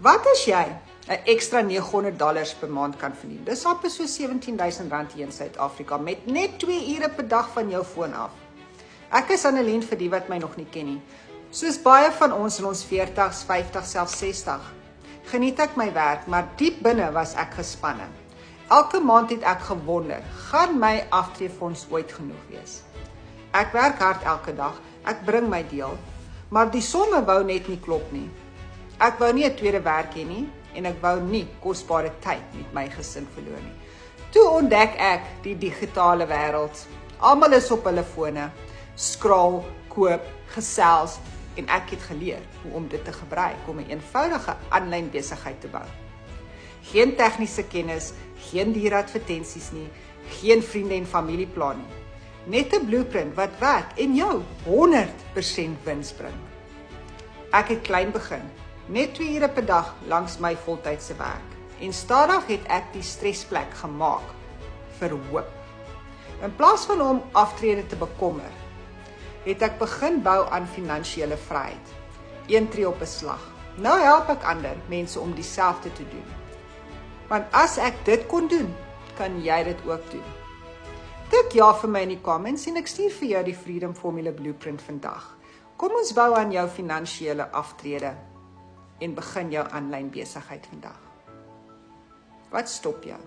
Wat as jy 'n ekstra $900 per maand kan verdien? Dis amper so R17,000 hier in Suid-Afrika met net 2 ure per dag van jou foon af. Ek is Annelien vir die wat my nog nie ken nie. Soos baie van ons in ons 40s, 50, selfs 60, geniet ek my werk, maar diep binne was ek gespanne. Elke maand het ek gewonder, gaan my aftreefonds ooit genoeg wees? Ek werk hard elke dag, ek bring my deel, maar die somme wou net nie klop nie. Ek wou nie 'n tweede werk hê nie, en ek wou nie kosbare tyd met my gesin verloor nie. Toe ontdek ek die digitale wêreld. Almal is op hulle fone, scroll, koop, gesels, en ek het geleer hoe om dit te gebruik om 'n eenvoudige aanlyn besigheid te bou. Geen tegniese kennis, geen duur advertensies nie, geen vriende en familieplan nie. Net 'n blueprint wat werk en jou 100% wins bring. Ek het klein begin, net 2 ure per dag langs my voltydse werk. En stadig het ek die stresplek gemaak vir hoop. In plaas van om aftrede te bekommer, het ek begin bou aan finansiële vryheid. Een tree op 'n slag. Nou help ek ander mense om dieselfde te doen. Want as ek dit kon doen, kan jy dit ook doen. Tik ja vir my in die comments en ek stuur vir jou die Freedom Formula Blueprint vandag. Kom ons bou aan jou finansiële aftrede en begin jou aanlyn besigheid vandag. Wat stop jou?